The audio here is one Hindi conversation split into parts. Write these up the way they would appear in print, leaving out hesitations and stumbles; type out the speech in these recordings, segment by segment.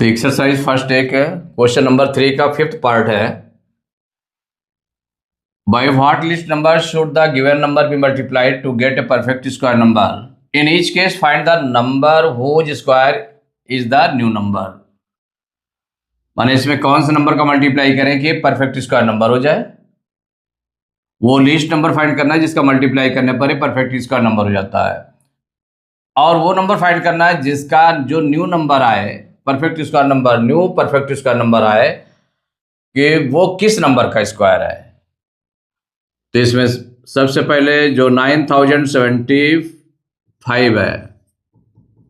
तो एक्सरसाइज फर्स्ट एक क्वेश्चन नंबर 3 का 5th पार्ट है। By what least number should the given number be multiplied to get a perfect square number. In each case find the number whose square is the new number. माने इसमें कौन सा नंबर का मल्टीप्लाई करें कि परफेक्ट स्क्वायर नंबर हो जाए। वो लिस्ट नंबर फाइंड करना है जिसका मल्टीप्लाई करने पर ही परफेक्ट स्क्वायर नंबर हो जाता है, और वो नंबर फाइंड करना है जिसका जो न्यू नंबर आए, perfect square number, new perfect square number आए कि वो किस नंबर का स्क्वायर है। तो इसमें सबसे पहले जो 9075 है,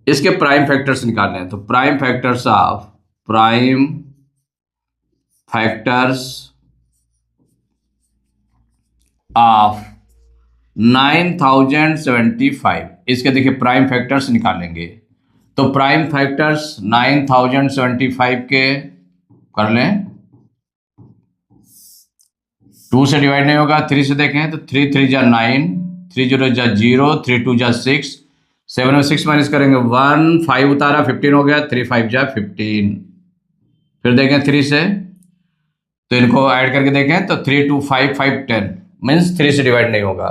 इसके प्राइम फैक्टर्स निकालने हैं। तो प्राइम फैक्टर्स ऑफ 9075, इसके देखिए प्राइम फैक्टर्स निकालेंगे। तो प्राइम फैक्टर्स 9075 के कर लें, 2 से डिवाइड नहीं होगा, 3 से देखें तो 3 3 जा 9, 3 0 जा 0, 3 2 जा 6, 7 में 6 माइनस करेंगे 1, 5 उतारा 15 हो गया, 3 5 जा 15। फिर देखें 3 से, तो इनको ऐड करके देखें तो 3 2 5 5 10 मीन्स 3 से डिवाइड नहीं होगा।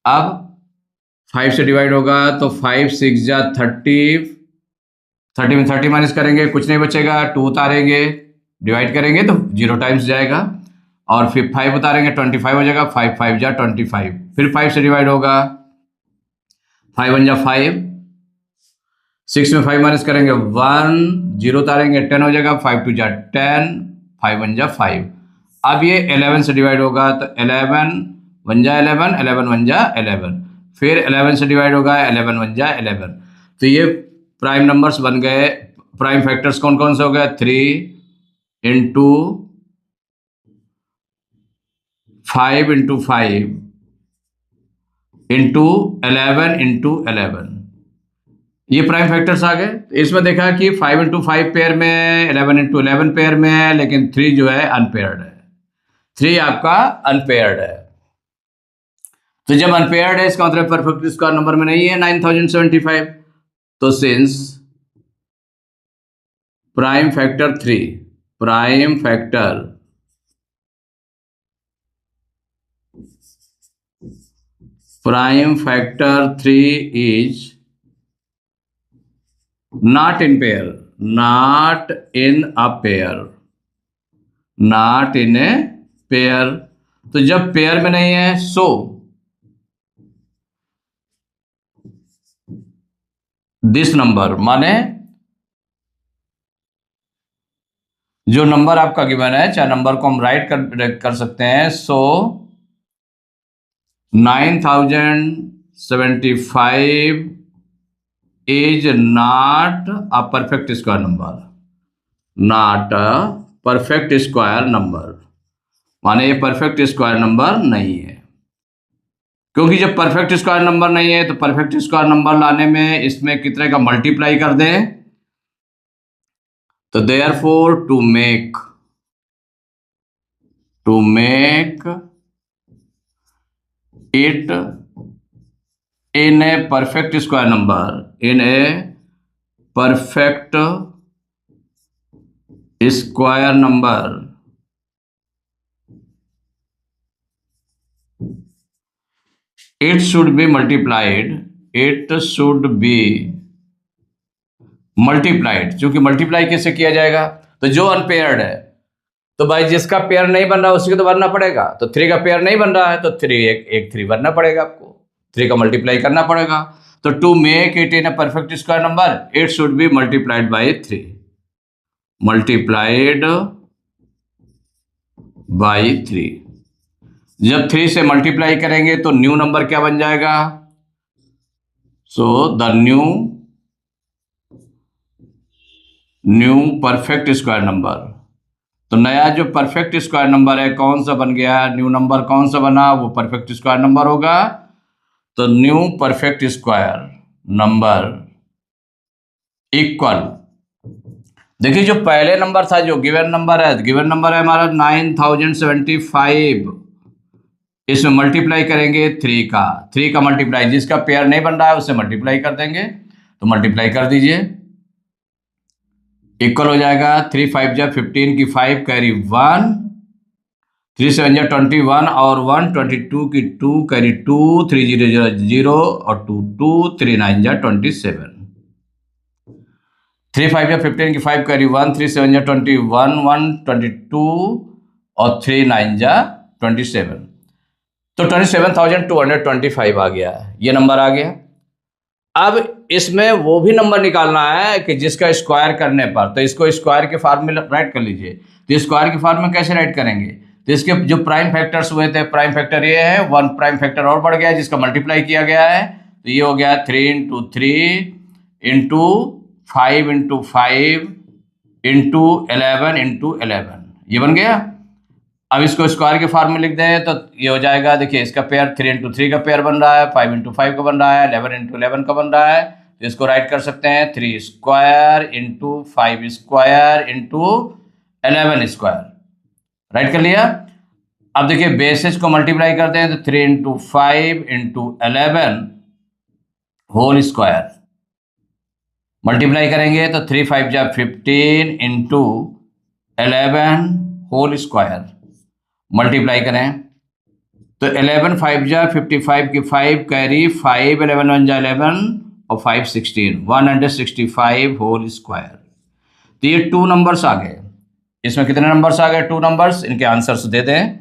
अब 5 से डिवाइड होगा तो 5 6 जा 30, 30 में 30 माइनस करेंगे कुछ नहीं बचेगा, 2 उतारेंगे डिवाइड करेंगे तो 0 टाइम्स जाएगा, और फिर 5 उतारेंगे 25 हो जाएगा, 5 5 जा 25। फिर 5 से डिवाइड होगा, 5 1 जा 5, 6 में 5 माइनस करेंगे 1, 0 उतारेंगे 10 हो जाएगा, 5 2 जा 10, 5 1 जा 5। अब ये 11 से डिवाइड होगा तो 11 1 जा 11, 11 1 जा 11। फिर 11 से डिवाइड होगा, 11 1 जा 11। तो ये प्राइम नंबर्स बन गए। प्राइम फैक्टर्स कौन कौन से हो गए? 3 इंटू 5 इंटू 5 इंटू 11 इंटू 11, ये प्राइम फैक्टर्स आ गए। इसमें देखा कि 5 इंटू 5 पेयर में, 11 इंटू 11 पेयर में है, लेकिन 3 जो है अनपेयर्ड है। 3 आपका अनपेयर्ड है। तो जब अनपेयर्ड है इसका मतलब परफेक्ट स्क्वायर नंबर में नहीं है 9075। तो since prime factor 3, prime factor 3 is not in pair, not in a pair, not in a pair. तो जब पेयर में नहीं है सो दिस नंबर, माने जो नंबर आपका गिवन है, चाहे नंबर को हम राइट कर सकते हैं। सो 9075 is not a perfect square number, not a perfect square number, माने ये परफेक्ट स्क्वायर नंबर नहीं है। क्योंकि जब परफेक्ट स्क्वायर नंबर नहीं है तो परफेक्ट स्क्वायर नंबर लाने में इसमें कितने का मल्टीप्लाई कर दें। तो therefore to make it in a perfect square number, in a perfect square number, it should be multiplied, क्योंकि मल्टीप्लाई कैसे किया जाएगा? तो जो अनपेयर्ड है, तो भाई जिसका पेयर नहीं बन रहा उसी को तो भरना पड़ेगा। तो 3 का पेयर नहीं बन रहा है तो 3 एक 3 भरना पड़ेगा, आपको 3 का मल्टीप्लाई करना पड़ेगा। तो to make it in a perfect square number it should be multiplied by 3, multiplied by 3। जब 3 से मल्टीप्लाई करेंगे तो न्यू नंबर क्या बन जाएगा? सो the new perfect square number. तो नया जो परफेक्ट स्क्वायर नंबर है कौन सा बन गया? न्यू नंबर कौन सा बना? वो परफेक्ट स्क्वायर नंबर होगा। तो new perfect square number equal, देखिए जो पहले नंबर था, जो गिवन नंबर है हमारा 9075, इसमें मल्टीप्लाई करेंगे 3 का मल्टीप्लाई, जिसका पेयर नहीं बन रहा है उससे मल्टीप्लाई कर देंगे। तो मल्टीप्लाई कर दीजिए, इक्वल हो जाएगा 3 5 जा 15 की 5 कैरी 1, 3 7 जा 21 और 1 22 की 2 कैरी 2, 3 0 0 0 और 2 2, 3 9 जा 27, 3 5 जा 15 की 5 कैरी 1, 3 7 जा 21, 1 22 और 3 9 जा 27, तो 27,225 आ गया, ये नंबर आ गया। अब इसमें वो भी नंबर निकालना है कि जिसका स्क्वायर करने पर, तो इसको स्क्वायर के फॉर्म में राइट कर लीजिए। तो स्क्वायर के फॉर्म में कैसे राइट करेंगे, तो इसके जो प्राइम फैक्टर्स हुए थे, प्राइम फैक्टर ये है, 1 प्राइम फैक्टर और बढ़ गया है जिसका मल्टीप्लाई किया गया है, तो ये हो गया 3 into 3 into 5 into 5 into 11 into 11, ये बन गया। अब इसको स्क्वायर के फॉर्म में लिख दें तो ये हो जाएगा, देखिए इसका पेयर 3 इंटू 3 का पेयर बन रहा है, 5 इंटू 5 का बन रहा है, 11 इंटू 11 का बन रहा है, तो इसको राइट कर सकते हैं 3 square into 5 square into 11 square, right कर लिया। अब देखिए बेसिस को मल्टीप्लाई करते हैं तो 3 into 5 into 11 whole square, multiply करेंगे तो 3 5 जा 15 इंटू 11 होल स्क्वायर, मल्टीप्लाई करें तो 11 5 जा 55 की 5 कैरी 5 11 1 जा 11 और 5 16, 165 होल स्क्वायर। तो ये 2 नंबर्स आ गए। इसमें कितने नंबर्स आ गए, 2 नंबर्स, इनके आंसर्स दे दें।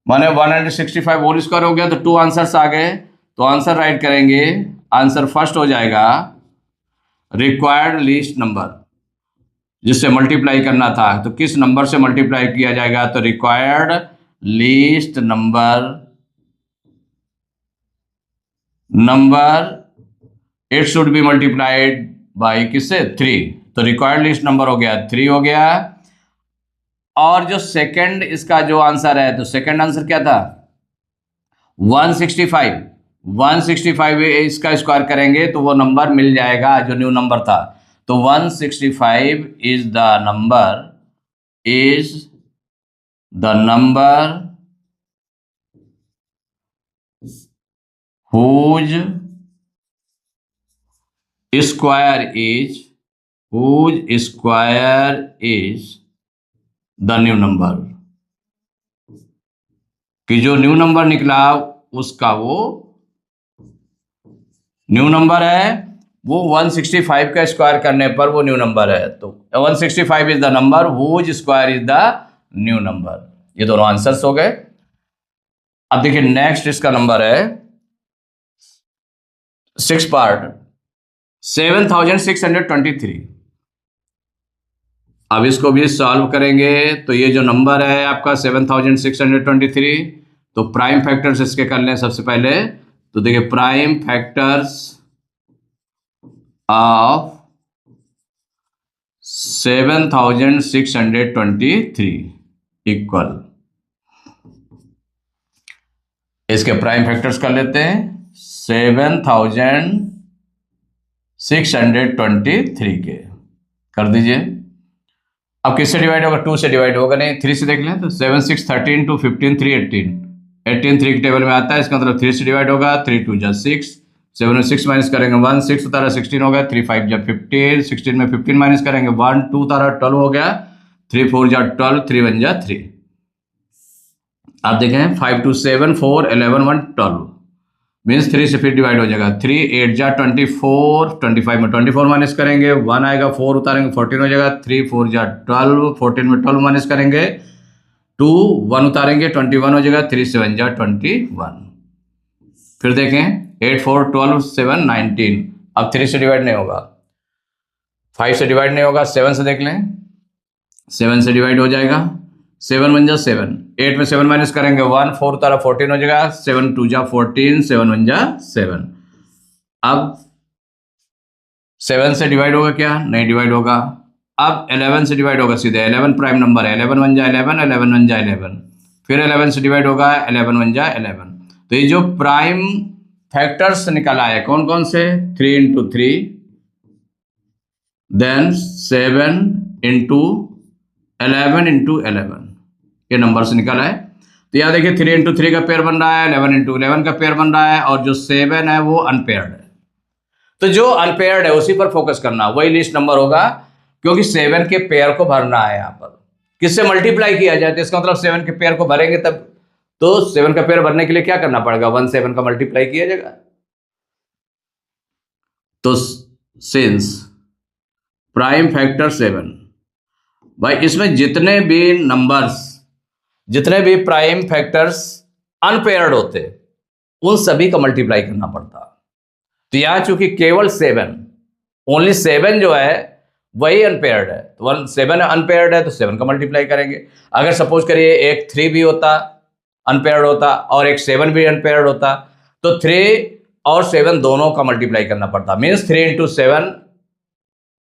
माने 165 होल स्क्वायर हो गया तो 2 आंसर्स आ गए, तो आंसर राइट करेंगे। आंसर फर्स्ट हो जाएगा रिक्वायर्ड लीस्ट नंबर, जिससे मल्टीप्लाई करना था, तो किस नंबर से मल्टीप्लाई किया जाएगा, तो required least number it should be multiplied bye किससे, 3, तो रिक्वायर्ड लिस्ट नंबर हो गया 3 हो गया। और जो सेकंड इसका जो आंसर है, तो सेकंड आंसर क्या था 165, 165 इसका स्क्वायर करेंगे तो वो नंबर मिल जाएगा जो न्यू नंबर था, तो 165 is the number whose square is the new number, कि जो न्यू नंबर निकला उसका वो न्यू नंबर है, वो 165 का स्क्वायर करने पर वो न्यू नंबर है, तो 165 is the number whose square is the new number. ये दोनों आंसर्स हो गए। अब देखिए नेक्स्ट इसका नंबर है 6 पार्ट 7623। अब इसको भी सॉल्व करेंगे तो ये जो नंबर है आपका 7623, तो प्राइम फैक्टर्स इसके कर लें सबसे पहले। तो देखिए प्राइम फैक्टर्स ऑफ 7623 इक्वल, इसके प्राइम फैक्टर्स कर लेते हैं 7623 के कर दीजिए। अब किससे डिवाइड होगा, 2 से डिवाइड होगा नहीं, 3 से देख लें तो 7 6 13 2 15 3 18, 18 3 के टेबल में आता है, इसका मतलब 3 से डिवाइड होगा, 3 2 जा 6, 7 में 6 माइनस करेंगे 1, 6 उतारा 16 हो गया, 3 5 जा 15, 16 में 15 माइनस करेंगे 1, 2 उतारा 12 हो गया, 3 4 जा 12, 3 1 जा 3। आप देखें 5 2 7 4 11 1 12 मीन्स 3 से फिर डिवाइड हो जाएगा, 3 8 जा 24, 25 में 24 माइनस करेंगे 1 आएगा, 4 उतारेंगे 14 हो जाएगा, 3 4 जा 12, 14 में 12 माइनस करेंगे 2, 1 उतारेंगे 21 हो जाएगा, 3 7 जा 21। फिर देखें 8 4 12 7 19, अब 3 से डिवाइड नहीं होगा, 5 से डिवाइड नहीं होगा, 7 से देख लें, 7 से डिवाइड हो जाएगा, 7 1 जा 7, 8 में 7 माइनस करेंगे 1, 4 उतारा 14 हो जाएगा, 7 2 जा 14, 7 1 जा 7। अब 7 से डिवाइड होगा क्या, नहीं डिवाइड होगा। अब 11 से डिवाइड होगा सीधे, 11 प्राइम नंबर है, 11 1 जा 11, 11 1 जा 11, फिर 11 से डिवाइड होगा, 11 1 जा 11। तो ये जो प्राइम फैक्टर्स निकला है कौन कौन से, 3 इंटू 3, देन 7 इंटू 11 इंटू 11, ये नंबर से निकला है। तो यहाँ देखिए 3 इंटू 3 का पेयर बन रहा है, 11 इंटू 11 का पेयर बन रहा है, और जो 7 है वो अनपेयर्ड है। तो जो अनपेयर्ड है उसी पर फोकस करना, वही लिस्ट नंबर होगा, क्योंकि 7 के पेयर को भरना है। यहां पर किससे मल्टीप्लाई किया जाए, तो इसका मतलब 7 के पेयर को भरेंगे तब, तो 7 का पेयर भरने के लिए क्या करना पड़ेगा, 1 7 का मल्टीप्लाई किया जाएगा। तो सिंस प्राइम फैक्टर 7, भाई इसमें जितने भी नंबर्स, जितने भी प्राइम फैक्टर्स अनपेयर्ड होते, उन सभी का मल्टीप्लाई करना पड़ता। तो यहां चूंकि केवल 7, ओनली 7 जो है वही अनपेयर्ड है, तो 7 अनपेयर्ड है तो 7 का मल्टीप्लाई करेंगे। अगर सपोज करिए एक 3 भी होता, अनपेयर्ड होता, और एक 7 भी अनपेयर्ड होता, तो 3 और 7 दोनों का मल्टीप्लाई करना पड़ता। मीन्स 3 इंटू 7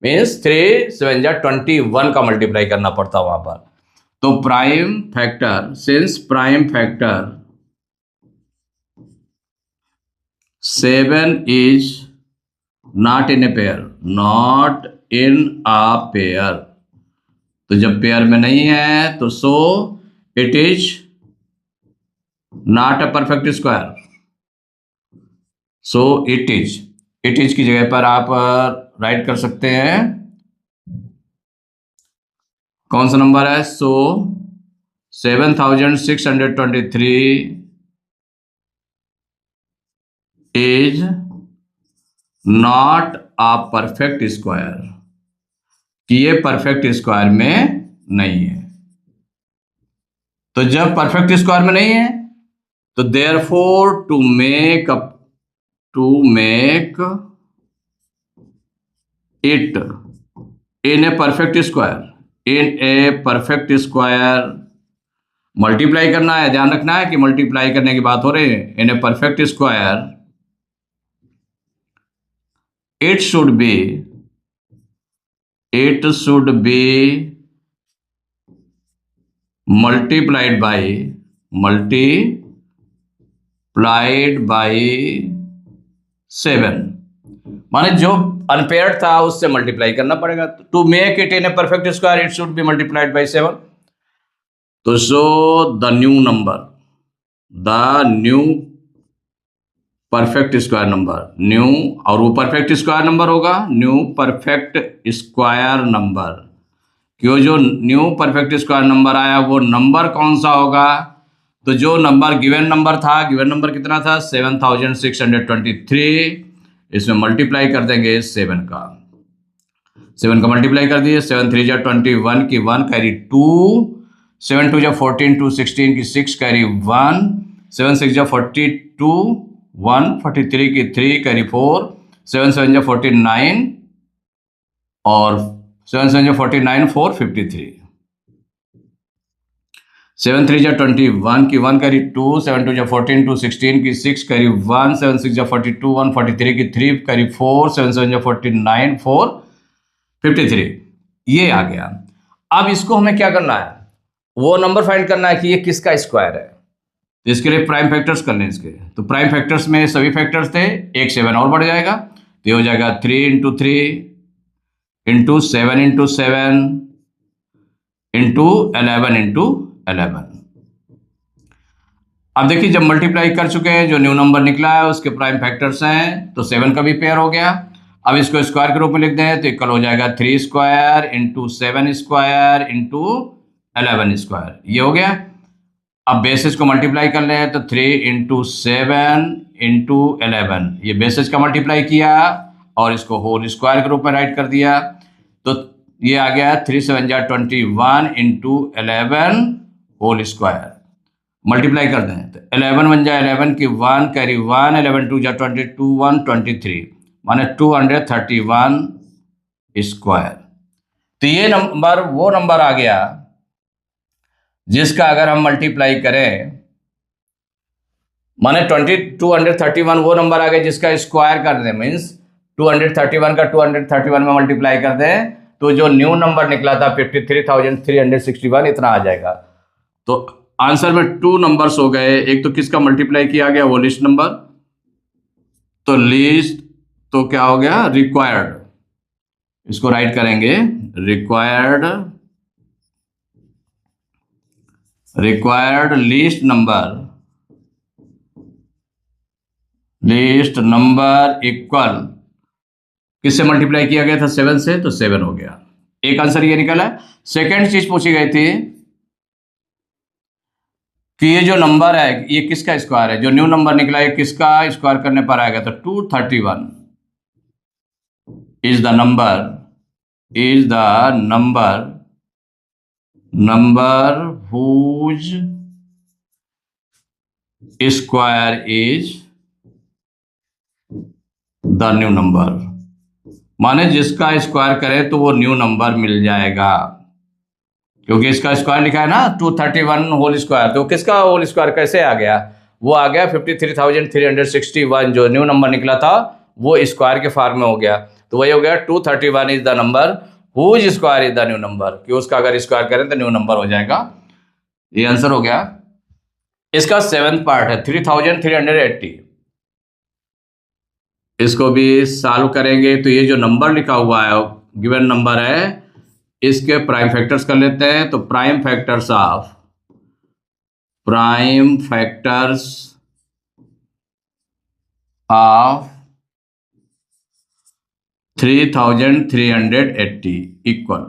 मीन्स 3 7 जा 21 का मल्टीप्लाई करना पड़ता वहां पर। तो prime factor, since prime factor 7 is not in a pair, not in a pair, तो जब पेयर में नहीं है तो so it is not a perfect square. So it is की जगह पर आप राइट कर सकते हैं कौन सा नंबर है। सो 7623 is not a perfect square, कि ये परफेक्ट स्क्वायर में नहीं है। तो जब परफेक्ट स्क्वायर में नहीं है तो therefore to make it in a perfect square, in a perfect square, multiply करना है, ध्यान रखना है कि मल्टीप्लाई करने की बात हो रही है। In a perfect square it should be multiplied by 7, माने जो अनपेयर्ड था उससे मल्टीप्लाई करना पड़ेगा। To make it in a perfect square it should be multiplied by 7। तो so the new perfect square number, new, और वो परफेक्ट स्क्वायर नंबर होगा, न्यू परफेक्ट स्क्वायर नंबर। क्यों, जो न्यू परफेक्ट स्क्वायर नंबर आया वो नंबर कौन सा होगा, तो जो नंबर गिवन नंबर था, गिवन नंबर कितना था 7623, इसमें मल्टीप्लाई कर देंगे 7 का, 7 का मल्टीप्लाई कर दिए, 7 3 जा 21 की 1 कैरी 2, 7 2 जा 14 2 16 की 6 कैरी 1, 7 6 जा 42 1 43 की 3 कैरी 4, 7 7 जा 49 और 7 7 जा 49 4 53, 7 3 जा 21 की 1 कैरी 2, 7 2 जा 14 2 16 की 6 कैरी 1, 7 6 जा 42 1 43 की 3 कैरी 4, 7 7 जा 49 4 53, ये आ गया। अब इसको हमें क्या करना है, वो नंबर फाइंड करना है कि ये किसका स्क्वायर है। तो इसके लिए प्राइम फैक्टर्स करने हैं इसके। तो प्राइम फैक्टर्स में सभी फैक्टर्स थे, एक 7 और बढ़ जाएगा, तो ये हो जाएगा 3 into 3 into 7 into 7 into 11 into 11। अब देखिए जब मल्टीप्लाई कर चुके हैं, जो न्यू नंबर निकला है उसके प्राइम फैक्टर्स हैं, तो 7 का भी पेयर हो गया। अब इसको स्क्वायर के रूप में लिख दें तो इक्वल हो जाएगा 3 square into 7 square into 11 square, ये हो गया। अब बेसिस को मल्टीप्लाई कर लें तो 3 इंटू 7 इंटू 11, ये बेसिस का मल्टीप्लाई किया और इसको होल स्क्वायर के रूप में राइट कर दिया, तो ये आ गया 3 7 जा 21 इंटू 11 होल स्क्वायर। मल्टीप्लाई कर दें तो 11 1 जा 11 की 1 कैरी 1, 11 2 जा 22 1 23, माने 231 स्क्वायर। तो ये नंबर वो नंबर आ गया जिसका अगर हम मल्टीप्लाई करें, माने 231 वो नंबर आ गया जिसका स्क्वायर कर दें, मीन्स 231 का 231 में मल्टीप्लाई कर दें तो जो न्यू नंबर निकला था 53,361 इतना आ जाएगा। तो आंसर में 2 नंबर्स हो गए, एक तो किसका मल्टीप्लाई किया गया वो लिस्ट नंबर, तो लिस्ट तो क्या हो गया रिक्वायर्ड, इसको राइट करेंगे रिक्वायर्ड लिस्ट नंबर इक्वल किससे मल्टीप्लाई किया गया था? 7 से, तो 7 हो गया। एक आंसर ये निकला। सेकेंड चीज पूछी गई थी कि ये जो नंबर है ये किसका स्क्वायर है। जो न्यू नंबर निकला है किसका स्क्वायर करने पर आएगा? तो 231 is the number whose square is the new number. माने जिसका स्क्वायर करे तो वो न्यू नंबर मिल जाएगा, क्योंकि इसका स्क्वायर लिखा है ना 231 होल स्क्वायर। तो किसका होल स्क्वायर कैसे आ गया? वो आ गया 53,361, जो न्यू नंबर निकला था वो स्क्वायर के फॉर्म में हो गया। तो वही हो गया 231 is the number whose square is the new number, कि उसका अगर स्क्वायर करें तो न्यू नंबर हो जाएगा। ये आंसर हो गया। इसका 7th पार्ट है 3380। इसको भी सॉल्व करेंगे तो ये जो नंबर लिखा हुआ है गिवन नंबर है, इसके प्राइम फैक्टर्स कर लेते हैं। तो प्राइम फैक्टर्स ऑफ 3380 इक्वल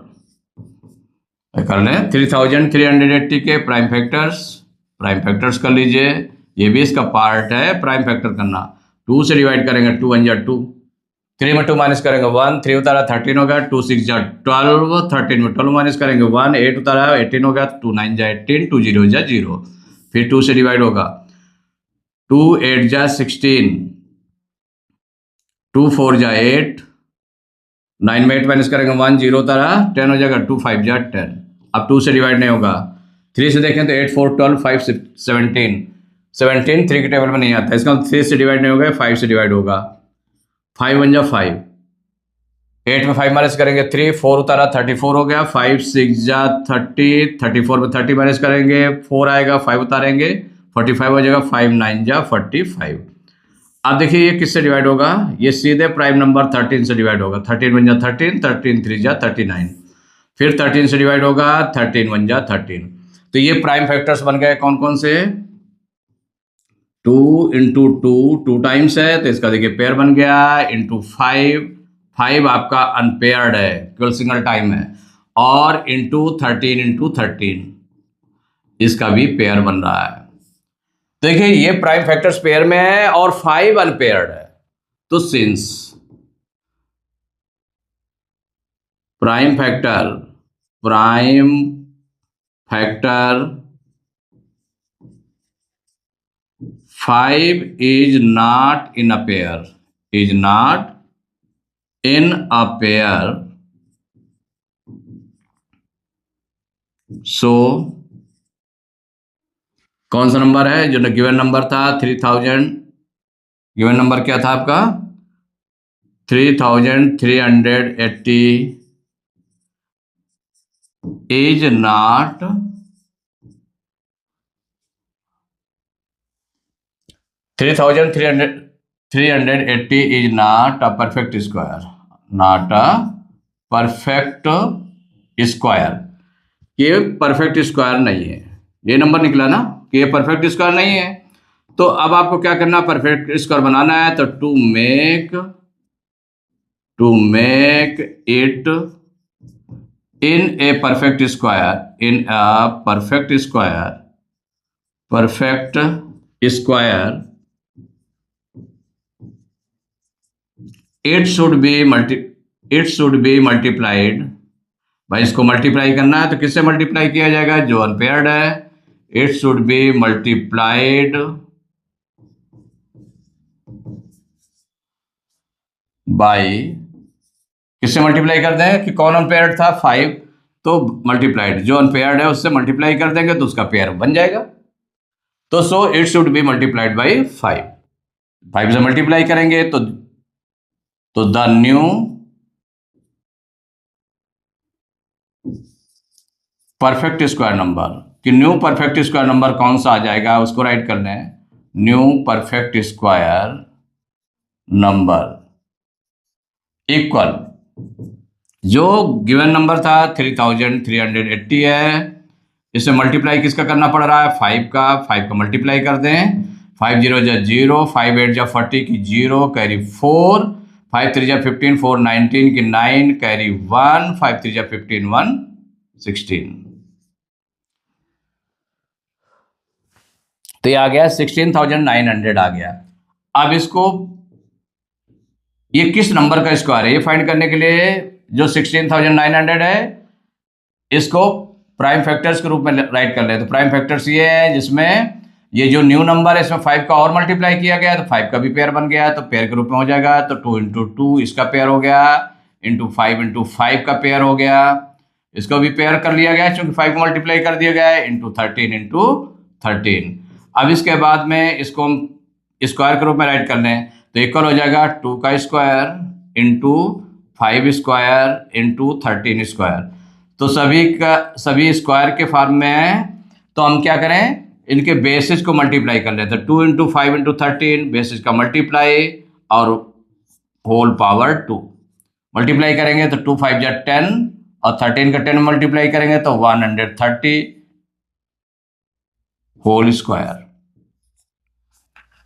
कर लें 3380 के प्राइम फैक्टर्स कर लीजिए। ये भी इसका पार्ट है प्राइम फैक्टर करना। 2 से डिवाइड करेंगे 2 1 जा 2, 3 में 2 माइनस करेंगे 1, 3 उतारा 13 हो गया, 2 6 जा 12, 13 में 12 माइनस करेंगे 1, 8 उतारा 18 हो गया, 2 9 जा 18, 2 0 जा 0, फिर 2 से डिवाइड होगा 2 8 जा 16, 2 4 जा 8, 9 में 8 माइनस करेंगे 1 0 उतारा 10 हो जाएगा, 2 5 जा 10। अब 2 से डिवाइड नहीं होगा। 3 से देखें तो 8 4 12 5 17, 3 के टेबल में नहीं आता, इसका 3 से डिवाइड नहीं होगा, 5 से डिवाइड होगा। 5 1 जा 5, 8 में 5 माइनस करेंगे 3, 4 उतारा 34 हो गया, 5 6 जा 30, 34 में 30 माइनस करेंगे 4 आएगा, 5 उतारेंगे 45 हो जाएगा, 5 9 जा 45। अब देखिए ये किससे डिवाइड होगा? ये सीधे प्राइम नंबर 13 से डिवाइड होगा। 13 1 जा 13, 13 3 जा 39, फिर 13 से डिवाइड होगा 13 1 जा 13। तो ये प्राइम फैक्टर्स बन गए कौन कौन से? 2 इंटू 2 टाइम्स है तो इसका देखिए पेयर बन गया, इंटू 5 आपका अनपेयर्ड है, केवल सिंगल टाइम है, और इंटू 13 इसका भी पेयर बन रहा है। देखिए ये प्राइम फैक्टर्स पेयर में है और 5 अनपेयर्ड है। तो since prime factor 5 is not in a pair, so कौन सा नंबर है? जो गिवन नंबर था 3000, गिवन नंबर क्या था आपका? 3380 is not a perfect square, ये परफेक्ट स्क्वायर नहीं है। ये नंबर निकला ना कि ये परफेक्ट स्क्वायर नहीं है। तो अब आपको क्या करना? परफेक्ट स्क्वायर बनाना है। तो to make it in a perfect square, it should be multiplied. भाई इसको मल्टीप्लाई करना है तो किससे मल्टीप्लाई किया जाएगा? जो अनपेयर्ड है। It should be multiplied bye, किससे मल्टीप्लाई कर दें कि कौन अनपेयर्ड था? 5, तो मल्टीप्लाइड जो अनपेयर्ड है उससे मल्टीप्लाई कर देंगे तो उसका पेयर बन जाएगा। तो so it should be multiplied bye 5 से मल्टीप्लाई करेंगे तो the new perfect square number, कि न्यू परफेक्ट स्क्वायर नंबर कौन सा आ जाएगा उसको राइट कर लें। New perfect square number equal जो गिवन नंबर था 3380 है, इसे मल्टीप्लाई किसका करना पड़ रहा है? 5 का मल्टीप्लाई कर दें। 5 0 जा 0, 5 8 जा 40 की 0 कैरी 4, 5 3 जा 15, 4 19 की 9 कैरी 1, 5 3 जा 15, 1 16। तो ये आ गया 16,900 आ गया। अब इसको ये किस नंबर का स्क्वायर है ये फाइंड करने के लिए जो 16,900 है इसको प्राइम फैक्टर्स के रूप में राइट कर ले। तो प्राइम फैक्टर्स ये है जिसमें ये जो न्यू नंबर है इसमें 5 का और मल्टीप्लाई किया गया तो 5 का भी पेयर बन गया तो पेयर के रूप में हो जाएगा। तो 2 इंटू 2 इसका पेयर हो गया, इंटू 5 का पेयर हो गया, इसको भी पेयर कर लिया गया क्योंकि 5 को मल्टीप्लाई कर दिया गया है, इंटू 13। अब इसके बाद में इसको हम स्क्वायर के रूप में राइट कर लें तो इक्वल हो जाएगा 2 का square into 5 square into 13 square. तो सभी स्क्वायर के फॉर्म में है तो हम क्या करें इनके बेसिस को मल्टीप्लाई कर लेते हैं। 2 इंटू 5 इंटू 13 बेसिस का मल्टीप्लाई और होल पावर 2 मल्टीप्लाई करेंगे तो 2 5 जा 10 और 13 का 10 मल्टीप्लाई करेंगे तो 130 होल स्क्वायर।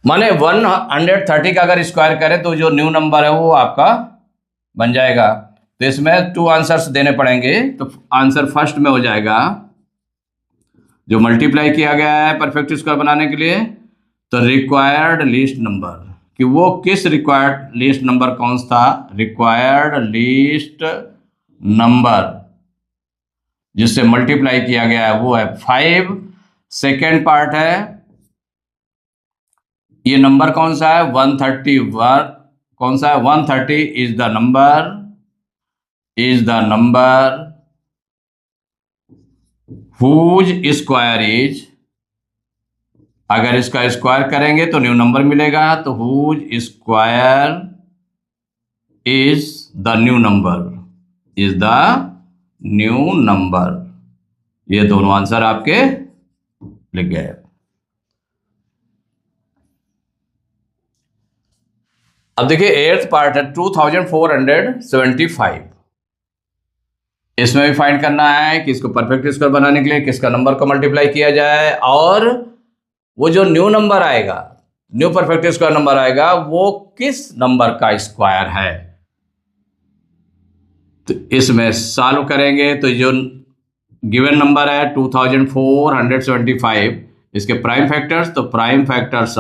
माने 130 का अगर स्क्वायर करें तो जो न्यू नंबर है वो आपका बन जाएगा। तो इसमें 2 आंसर्स देने पड़ेंगे। तो आंसर फर्स्ट में हो जाएगा जो मल्टीप्लाई किया गया है परफेक्ट स्क्वायर बनाने के लिए तो रिक्वायर्ड लीस्ट नंबर कि वो किस रिक्वायर्ड लीस्ट नंबर कौन सा रिक्वायर्ड लीस्ट नंबर जिससे मल्टीप्लाई किया गया है वो है 5। सेकेंड पार्ट है ये नंबर कौन सा है 131 कौन सा है 130 is the number whose square is, अगर इसका स्क्वायर करेंगे तो न्यू नंबर मिलेगा तो whose square is the new number ये दोनों आंसर आपके लिख गए। अब देखिए एट्थ पार्ट है 2475। इसमें भी फाइंड करना है कि इसको परफेक्ट स्क्वायर बनाने के लिए किसका नंबर को मल्टीप्लाई किया जाए और वो जो न्यू नंबर आएगा न्यू परफेक्ट स्क्वायर नंबर आएगा वो किस नंबर का स्क्वायर है। तो इसमें सॉल्व करेंगे तो जो गिवन नंबर है 2475 इसके प्राइम फैक्टर्स तो प्राइम फैक्टर्स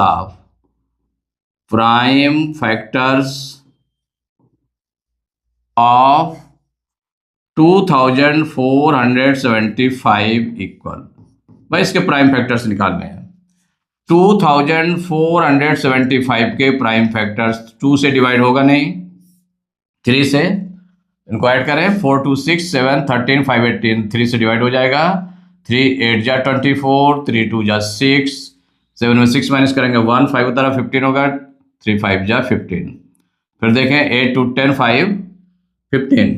ऑफ 2475 इक्वल भाई इसके प्राइम फैक्टर्स निकालने हैं। 2475 के प्राइम फैक्टर्स 2 से डिवाइड होगा नहीं 3 से, इनको ऐड करें 4 2 6 7 13 5 18 3 से डिवाइड हो जाएगा। 3 8 जा 24 3 2 जा 6 7 में 6 माइनस करेंगे 1 5 उतारा 15 होगा 3 5 जा 15। फिर देखें 8 2 10 5 15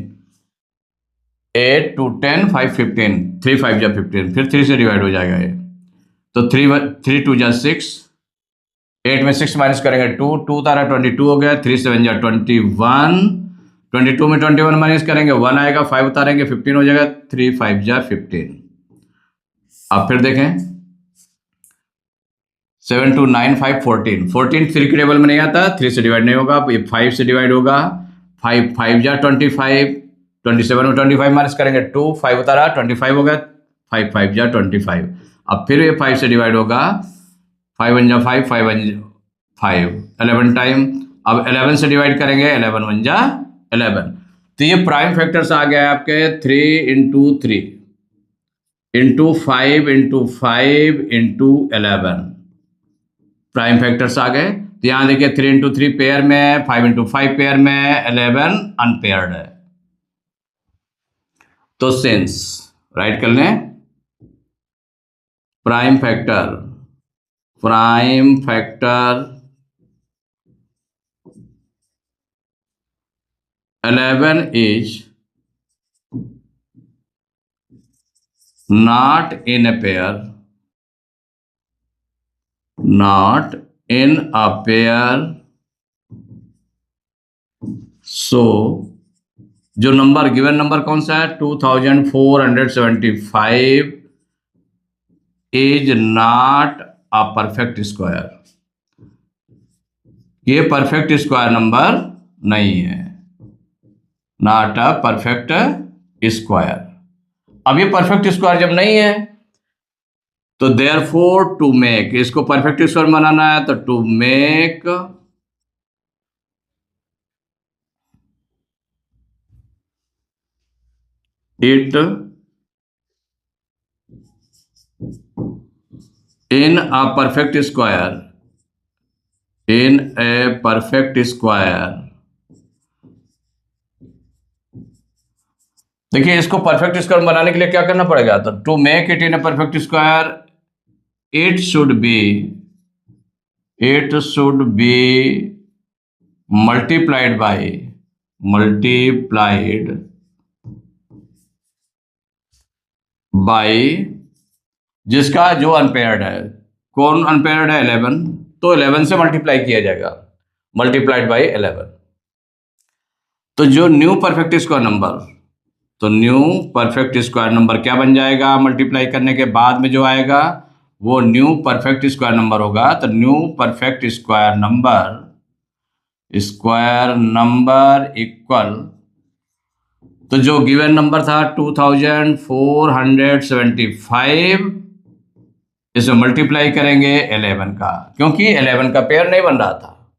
8 2 10 5 15 3 5 जा 15 फिर 3 से डिवाइड हो जाएगा ये तो 3 2 जा 6 8 में 6 माइनस करेंगे 2 2 तारा 22 हो गया 3 7 जा 21 22 में 21 माइनस करेंगे 1 आएगा 5 उतारेंगे 15 हो जाएगा 3 5 जा 15। अब फिर देखें 7 2 9 5 14 14 3 के टेबल में नहीं आता 3 से डिवाइड नहीं होगा ये 5 से डिवाइड होगा 5 5 जा 25 27 में 25 माइनस करेंगे 2 5 उतारा 25 हो गया 5 5 जा 25। अब फिर ये 5 से डिवाइड होगा 5 1 जा 5 5 1 5 11 टाइम। अब 11 से डिवाइड करेंगे 11 1 जा 11। तो ये प्राइम फैक्टर्स आ गया है आपके 3 into 3 into 5 into 5 into 11 prime factors आ गए। तो यहाँ देखिए 3 इंटू 3 पेयर में है 5 इंटू 5 पेयर में है 11 अनपेयर्ड है। तो सिंस राइट कर लें prime factor 11 is not in a pair so जो नंबर गिवन नंबर कौन सा है 2475 is not a perfect square, ये परफेक्ट स्क्वायर नंबर नहीं है, नॉट अ परफेक्ट स्क्वायर। अब ये परफेक्ट स्क्वायर जब नहीं है तो देयरफॉर टू मेक, इसको परफेक्ट स्क्वायर बनाना है तो to make it in a perfect square, in a perfect square. देखिए इसको परफेक्ट स्क्वायर बनाने के लिए क्या करना पड़ेगा, तो to make it in a perfect square it should be multiplied by जिसका जो अनपेयर्ड है, कौन अनपेयर्ड है 11, तो 11 से मल्टीप्लाई किया जाएगा, मल्टीप्लाइड बाय 11। तो जो न्यू परफेक्ट स्क्वायर नंबर, तो न्यू परफेक्ट स्क्वायर नंबर क्या बन जाएगा, मल्टीप्लाई करने के बाद में जो आएगा वो न्यू परफेक्ट स्क्वायर नंबर होगा। तो new perfect square number equal, तो जो गिवन नंबर था 2475, इसमें मल्टीप्लाई करेंगे 11 का, क्योंकि 11 का पेयर नहीं बन रहा था।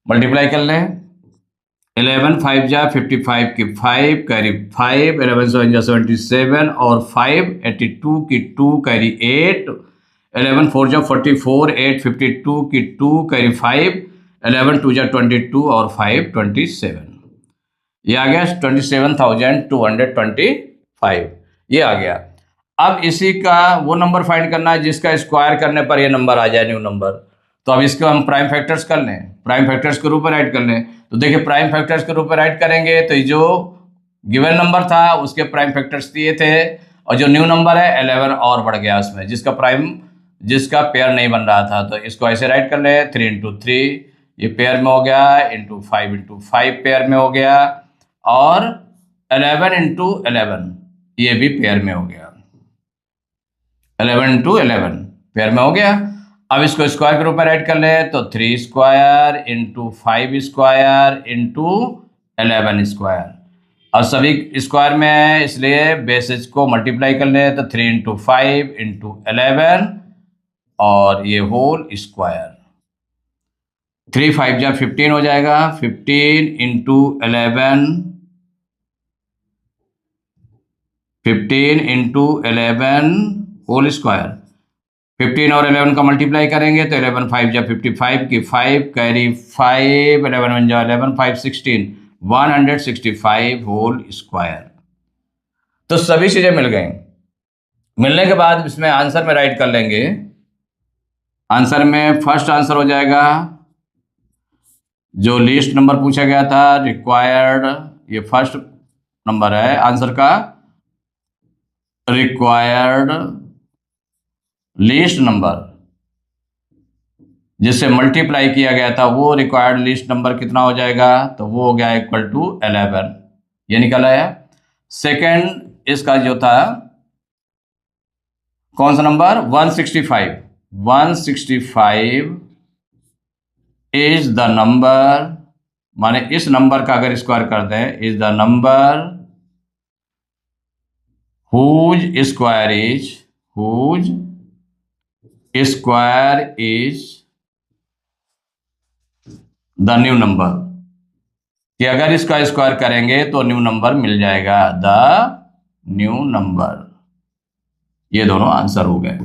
मल्टीप्लाई कर लें, 11 5 जा 55 की 5 कैरी 5, 11 7 जा 77 और 5 82 की 2 कैरी 8, 11 4 जा 44, 8 52 की 2 कैरी 5, 11 2 जा 22 और 5 27, ये आ गया 27,225, ये आ गया। अब इसी का वो नंबर फाइंड करना है जिसका स्क्वायर करने पर ये नंबर आ जाए, न्यू नंबर। तो अब इसको हम प्राइम फैक्टर्स कर लें, प्राइम फैक्टर्स के रूप में राइट कर लें। तो देखिए प्राइम फैक्टर्स के रूप में राइट करेंगे तो जो गिवन नंबर था उसके प्राइम फैक्टर्स दिए थे, और जो न्यू नंबर है 11 और बढ़ गया उसमें, जिसका पेयर नहीं बन रहा था। तो इसको ऐसे राइट कर लें, 3 इंटू 3 ये पेयर में हो गया, इंटू 5 पेयर में हो गया, और 11 इंटू 11 ये भी पेयर में हो गया, 11 इंटू 11 पेयर में हो गया। अब इसको स्क्वायर के रूप में राइट कर ले तो 3 square into 5 square into 11 square, और सभी स्क्वायर में है इसलिए बेसिस को मल्टीप्लाई कर ले तो 3 इंटू 5 इंटू 11 और ये होल स्क्वायर, 3 5 जा 15 हो जाएगा, 15 इंटू 11, 15 इंटू 11 होल स्क्वायर, 15 और 11 का मल्टीप्लाई करेंगे तो 11 5 जा 55 की 5 कैरी 5, 11 1 जा 11 5 16, 165 होल स्क्वायर। तो सभी चीजें मिल गई। मिलने के बाद इसमें आंसर में राइट कर लेंगे। आंसर में फर्स्ट आंसर हो जाएगा जो लीस्ट नंबर पूछा गया था रिक्वायर्ड, ये फर्स्ट नंबर है आंसर का, रिक्वायर्ड लीस्ट नंबर जिससे मल्टीप्लाई किया गया था वो रिक्वायर्ड लीस्ट नंबर कितना हो जाएगा, तो वो हो गया इक्वल टू 11, ये निकल आया। सेकंड इसका जो था कौन सा नंबर, 165, 165 इज द नंबर, माने इस नंबर का अगर स्क्वायर कर दें, is the number whose square is the new number, कि अगर इसका स्क्वायर करेंगे तो न्यू नंबर मिल जाएगा, द न्यू नंबर। ये दोनों आंसर हो गए।